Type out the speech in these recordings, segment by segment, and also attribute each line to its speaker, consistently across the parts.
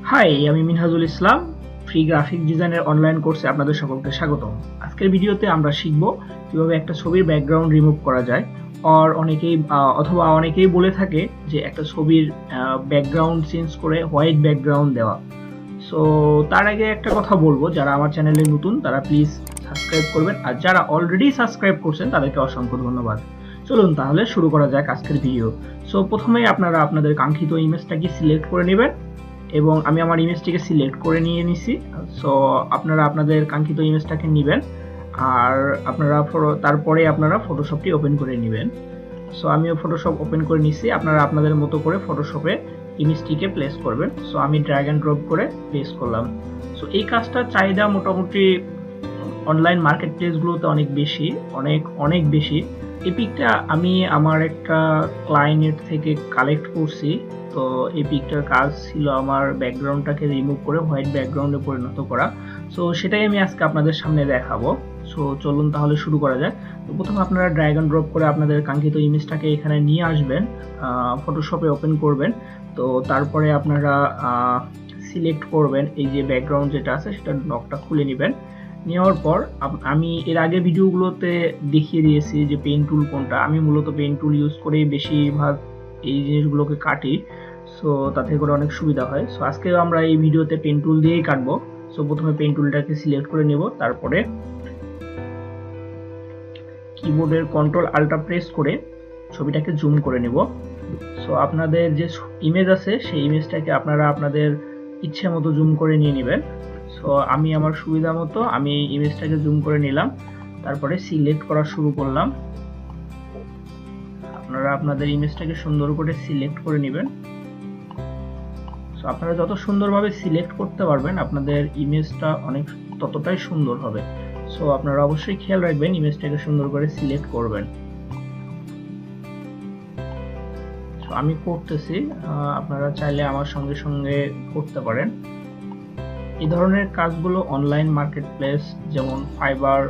Speaker 1: High, আমি মিনহাজুল ইসলাম। Free graphic ডিজাইনের online কোর্সে আপনাদের সকলকে স্বাগতম। আজকের ভিডিওতে আমরা শিখব কিভাবে একটা ছবির ব্যাকগ্রাউন্ড রিমুভ করা যায়। অথবা অনেকেই বলে থাকে যে একটা ছবির ব্যাকগ্রাউন্ড চেঞ্জ করে হোয়াইট ব্যাকগ্রাউন্ড দেওয়া। সো তার আগে একটা কথা বলবো, যারা আমার চ্যানেলে নতুন তারা প্লিজ সাবস্ক্রাইব করবেন, আর যারা অলরেডি সাবস্ক্রাইব করছেন তাদেরকে অসংখ্য ধন্যবাদ। চলুন তাহলে শুরু করা যাক আজকের ভিডিও। সো প্রথমেই আপনারা আপনাদের কাঙ্ক্ষিত ইমেজটাকে সিলেক্ট করে নেবেন, এবং আমি আমার ইমেজটিকে সিলেক্ট করে নিয়ে নিছি। সো আপনারা আপনাদের কাঙ্ক্ষিত ইমেজটাকে নেবেন, আর তারপরে আপনারা ফটোশপটি ওপেন করে নেবেন। সো আমিও ফটোশপ ওপেন করে নিছি। আপনারা আপনাদের মতো করে ফটোশপে ইমেজটিকে প্লেস করবেন। সো আমি ড্র্যাগ অ্যান্ড ড্রপ করে প্লেস করলাম। সো এই কাজটার চাহিদা মোটামুটি অনলাইন মার্কেট প্লেসগুলোতে অনেক বেশি। এই পিকটা আমি আমার একটা ক্লায়েন্টের থেকে কালেক্ট করছি। তো এই পিকটার কাজ ছিল আমার ব্যাকগ্রাউন্ডটাকে রিমুভ করে হোয়াইট ব্যাকগ্রাউন্ডে পরিণত করা। সো সেটাই আমি আজকে আপনাদের সামনে দেখাবো। সো চলুন তাহলে শুরু করা যাক। তো প্রথমে আপনারা ড্র্যাগ অ্যান্ড ড্রপ করে আপনাদের কাঙ্ক্ষিত ইমেজটাকে এখানে নিয়ে আসবেন, ফটোশপে ওপেন করবেন। তো তারপরে আপনারা সিলেক্ট করবেন এই যে ব্যাকগ্রাউন্ড যেটা আছে সেটা নকটা খুলে নেবেন। নেওয়ার পর আমি এর আগে ভিডিওগুলোতে দেখিয়ে দিয়েছি যে পেন টুল কোনটা। আমি মূলত পেন টুল ইউজ করেই বেশিরভাগ এই জিনিসগুলোকে কাটি। সো তাতে করে অনেক সুবিধা হয়। সো আজকে আমরা এই ভিডিওতে পেন টুল দিয়েই কাটবো। সো প্রথমে পেন টুলটাকে সিলেক্ট করে নেব, তারপরে কিবোর্ডের কন্ট্রোল আল্টা প্রেস করে ছবিটাকে জুম করে নেব। সো আপনাদের যে ইমেজ আছে সেই ইমেজটাকে আপনারা আপনাদের ইচ্ছে মতো জুম করে নিয়ে নেবেন। সো আমি আমার সুবিধা মতো আমি ইমেজটাকে জুম করে নিলাম, তারপরে সিলেক্ট করা শুরু করলাম। আপনারা আপনাদের ইমেজটাকে সুন্দর করে সিলেক্ট করে নেবেন। সো আপনারা যত সুন্দরভাবে সিলেক্ট করতে পারবেন আপনাদের ইমেজটা ততটাই সুন্দর হবে। সো আপনারা অবশ্যই খেয়াল রাখবেন ইমেজটাকে সুন্দর করে সিলেক্ট করবেন। সো আমি করতেছি, আপনারা চাইলে আমার সঙ্গে সঙ্গে করতে পারেন। এই ধরনের কাজগুলো অনলাইন মার্কেট প্লেস যেমন ফাইবার,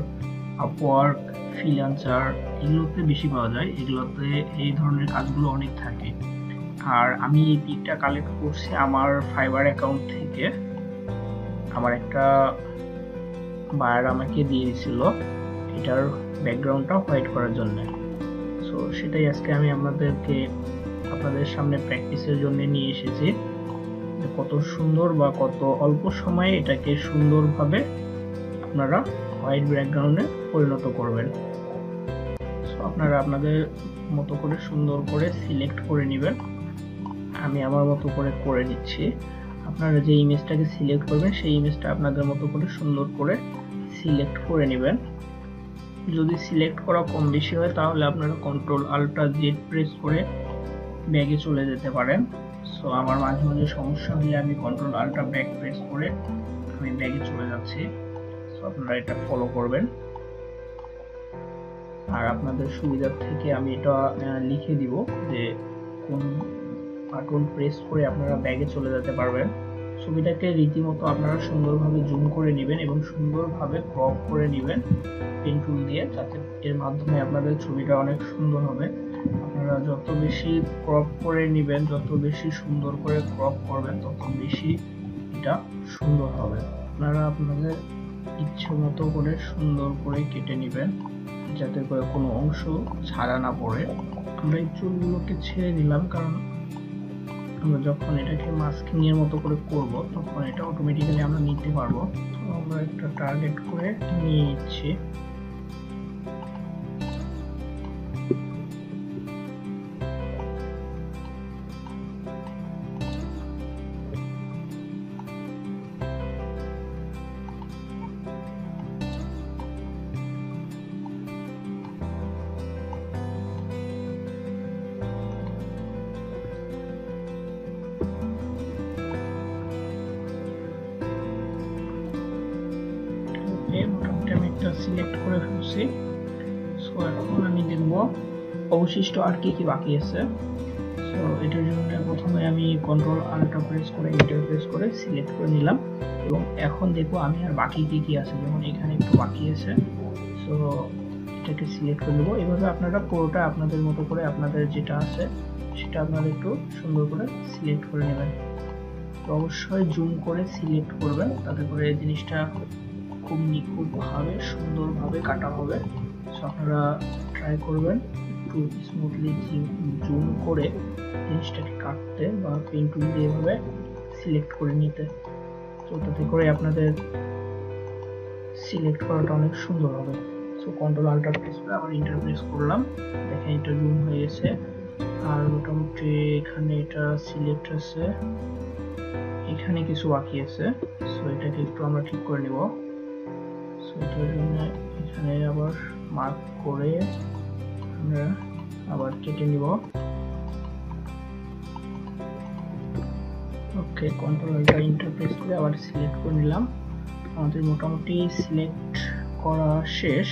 Speaker 1: আপওয়ার্ক, ফ্রিল্যান্সার এগুলোতে বেশি পাওয়া যায়। এগুলোতে এই ধরনের কাজগুলো অনেক থাকে। আর আমি এই পিকটা কালেক্ট করছি আমার ফাইবার অ্যাকাউন্ট থেকে। আমার একটা বায়ার আমাকে দিয়ে দিয়েছিল এটার ব্যাকগ্রাউন্ডটা হোয়াইট করার জন্য। সো সেটাই আজকে আমি আপনাদের সামনে প্র্যাকটিসের জন্য নিয়ে এসেছি, কত সুন্দর বা কত অল্প সময়ে এটাকে সুন্দরভাবে আপনারা হোয়াইট ব্যাকগ্রাউন্ডে পরিণত করবেন। সো আপনারা আপনাদের মতো করে সুন্দর করে সিলেক্ট করে নেবেন। আমি আমার মতো করে নিচ্ছি। আপনারা যে ইমেজটাকে সিলেক্ট করবেন সেই ইমেজটা আপনাদের মতো করে সুন্দর করে সিলেক্ট করে নেবেন। যদি সিলেক্ট করা কম বেশি হয় তাহলে আপনারা কন্ট্রোল আল্টা জেড প্রেস করে ব্যাগে চলে যেতে পারেন। সো আমার মাঝে মাঝে সমস্যা হলে আমি কন্ট্রোল আল্টা ব্যাক প্রেস করে আমি ব্যাগে চলে যাচ্ছি। সো আপনারা এটা ফলো করবেন। আর আপনাদের সুবিধার থেকে আমি এটা লিখে দিব যে কোন বাটন প্রেস করে আপনারা ব্যাগে চলে যেতে পারবেন। ছবিটাকে রীতিমতো আপনারা সুন্দরভাবে জুম করে নেবেন এবং সুন্দরভাবে ক্রপ করে নেবেন পেন টুল দিয়ে, যাতে এর মাধ্যমে আপনাদের ছবিটা অনেক সুন্দর হবে। আপনারা যত বেশি ক্রপ করে নেবেন, যত বেশি সুন্দর করে ক্রপ করবেন, তত বেশি এটা সুন্দর হবে। আপনারা আপনাদের ইচ্ছে মতো করে সুন্দর করে কেটে নেবেন, যাতে করে কোনো অংশ ছাড়া না পড়ে। আমরা এই চুলগুলোকে ছেড়ে নিলাম, কারণ আমরা যখন এটাকে মাস্কিং এর মতো করে করব তখন এটা অটোমেটিক্যালি আমরা নিতে পারবো। তো আমরা একটা টার্গেট করে নিয়ে নিচ্ছি। মোটামুটি আমি একটা সিলেক্ট করে ফেলছি। সো এখন আমি দেখব অবশিষ্ট আর কি কি বাকি আছে। সো এটার জন্য প্রথমে আমি কন্ট্রোল আল্টা প্রেস করে এন্টার প্রেস করে সিলেক্ট করে নিলাম, এবং এখন দেখবো আমি আর বাকি কি কি আছে। যেমন এখানে একটু বাকি আছে, সো এটাকে সিলেক্ট করে নেবো। এভাবে আপনারা পুরোটা আপনাদের মতো করে আপনাদের যেটা আছে সেটা আপনারা একটু সুন্দর করে সিলেক্ট করে নেবেন। তো অবশ্যই জুম করে সিলেক্ট করবেন, তাতে করে এই জিনিসটা খুব নিখুঁতভাবে সুন্দরভাবে কাটা হবে। সো আপনারা ট্রাই করবেন একটু স্মুথলি জুম করে জিনিসটাকে কাটতে বা পেন টুল দিয়ে এভাবে সিলেক্ট করে নিতে। তো তাতে করে আপনাদের সিলেক্ট করাটা অনেক সুন্দর হবে। সো কন্ট্রোল আল্টার প্রেস করে আবার ইন্টার প্রেস করলাম, দেখেন এটা জুম হয়ে গেছে। আর মোটামুটি এখানে এটা সিলেক্ট আছে, এখানে কিছু বাকি আছে। সো এটাকে একটু আমরা ঠিক করে নিব। সো এটার জন্য এখানে আবার মার্ক করে আমরা আবার কেটে নিব। ওকে, কন্ট্রোল আল্টার ইন্টার প্রেস করে আবার সিলেক্ট করে নিলাম। আমাদের মোটামুটি সিলেক্ট করা শেষ।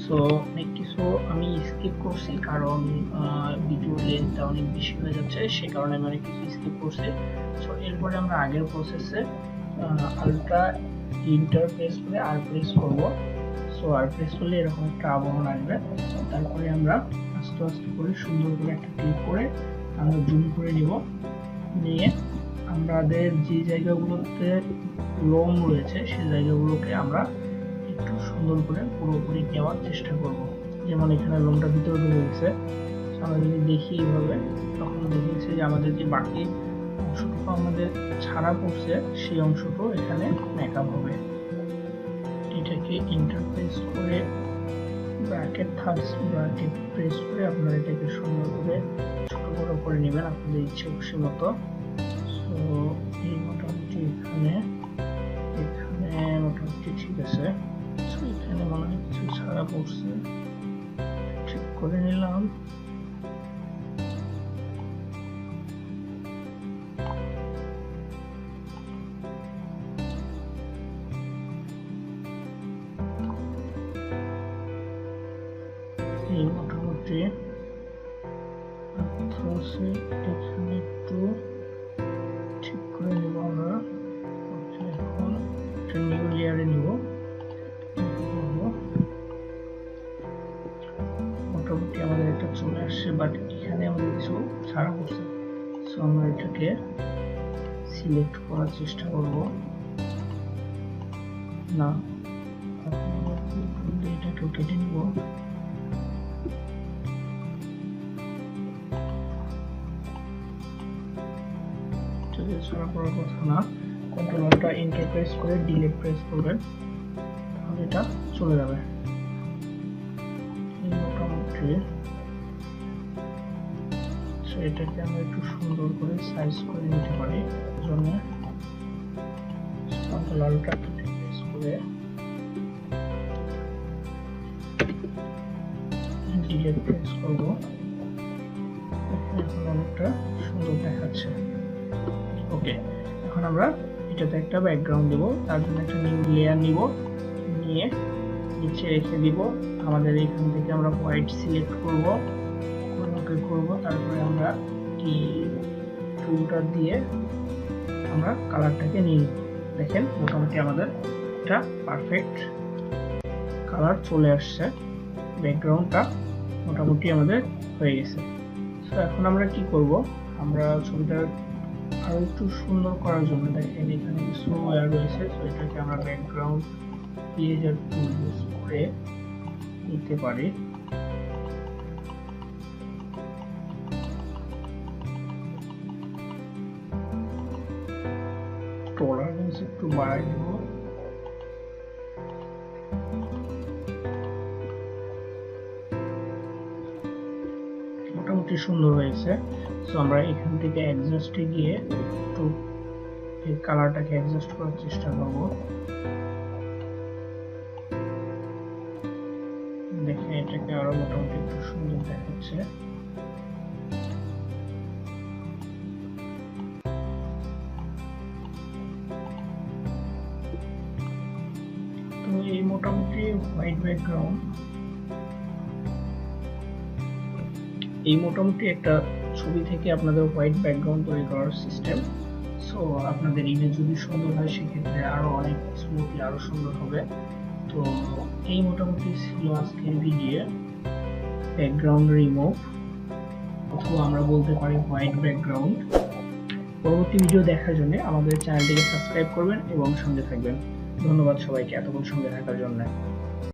Speaker 1: সো অনেক কিছু আমি স্কিপ করছি কারণ ভিডিও লেন্থটা অনেক বেশি হয়ে যাচ্ছে, সে কারণে আমি অনেক কিছু স্কিপ করছি। সো এরপরে আমরা আগের প্রসেসে আল্ট্রা ইন্টার প্রেস করে আর প্রেস করব। সো আর প্রেস করলে এরকম একটা আবরণ আসবে। তারপরে আমরা আস্তে আস্তে করে সুন্দর করে একটা ক্লিক করে আমরা জুম করে নিব, নিয়ে আমাদের যে জায়গাগুলোতে লোম রয়েছে সেই জায়গাগুলোকে আমরা একটু সুন্দর করে পুরোপুরি নেওয়ার চেষ্টা করব। যেমন এখানে লোমটা ভিতরে ঢুকে গেছে, আমরা যদি দেখি এইভাবে, তখন দেখেছি যে আমাদের যে বাকি অংশটুকু আমাদের ছাড়া পড়ছে সেই অংশটুকু এখানে মেকআপ হবে। এটাকে ইন্টারপ্রেস করে ব্র্যাকেট ব্র্যাকেট প্রেস করে আপনারা এটাকে সুন্দর করে ছোট বড় করে নেবেন আপনাদের ইচ্ছে খুশি মতো। সো এই মোটামুটি এখানে মোটামুটি ঠিক আছে। সো এখানে মনে হয় কিছু ছাড়া পড়ছে, ঠিক করে নিলাম। এই মোটামুটি এখানে একটু ঠিক করে নিব আমরা। এখন একটা নিউ লেয়ারে নিব, মোটামুটি আমাদের এটা চলে আসছে, বাট এখানে আমাদের কিছু ছাড়া পড়ছে। সো আমরা এটাকে সিলেক্ট করার চেষ্টা করব না, এটাকে কেটে নিব। ছাড়া করার কথা না, কন্ট্রোল আল্টার এন্টার প্রেস করে ডিলিট প্রেস করবেন, তাহলে এটা চলে যাবে। মোটামুটি এটাকে আমরা একটু সুন্দর করে সাইজ করে নিতে পারি, জন্য কন্ট্রোল আল্টার প্রেস করে ডিলিট প্রেস করব। এখন অনেকটা সুন্দর দেখাচ্ছে। ওকে, এখন আমরা এটাতে একটা ব্যাকগ্রাউন্ড দেব, তার জন্য একটা নিউ লেয়ার নিব, নিয়ে নিচে রেখে দিব। আমাদের এখান থেকে আমরা হোয়াইট সিলেক্ট করব, ওকে করব। তারপরে আমরা এই টুলটা দিয়ে আমরা কালারটাকে নিয়ে নিব। দেখেন মোটামুটি আমাদের এটা পারফেক্ট কালার চলে আসছে, ব্যাকগ্রাউন্ডটা মোটামুটি আমাদের হয়ে গেছে। তো এখন আমরা কি করব, আমরা ছবিটা আরো একটু সুন্দর করার জন্য দেখেন এখানে কিছু ওয়্যার রয়েছে। তো এটাকে আমরা ব্যাকগ্রাউন্ড ইরেজার টুল ইউজ করে নিতে পারি। টলারেন্স একটু বাড়াই দেব। মোটামুটি সুন্দর হয়েছে। সো আমরা এখান থেকে অ্যাডজাস্টে গিয়ে একটু এই কালারটাকে অ্যাডজাস্ট করার চেষ্টা করব। দেখেন এটাকে আরো মোটামুটি একটু সুন্দর দেখাচ্ছে। তো এই মোটামুটি হোয়াইট ব্যাকগ্রাউন্ড, এই মোটামুটি একটা ছবি থেকে আপনাদের হোয়াইট ব্যাকগ্রাউন্ড তৈরি করার সিস্টেম। সো আপনাদের ইমেজ যদি সুন্দর হয় সেক্ষেত্রে আরো অনেক স্মুথলি আরো সুন্দর হবে। তো এই মোটামুটি ছিল আজকের ভিডিও, ব্যাকগ্রাউন্ড রিমুভ, অথবা আমরা বলতে পারি হোয়াইট ব্যাকগ্রাউন্ড। পরবর্তী ভিডিও দেখার জন্য আমাদের চ্যানেলটিকে সাবস্ক্রাইব করবেন এবং সঙ্গে থাকবেন। ধন্যবাদ সবাইকে এতক্ষণ সঙ্গে থাকার জন্য।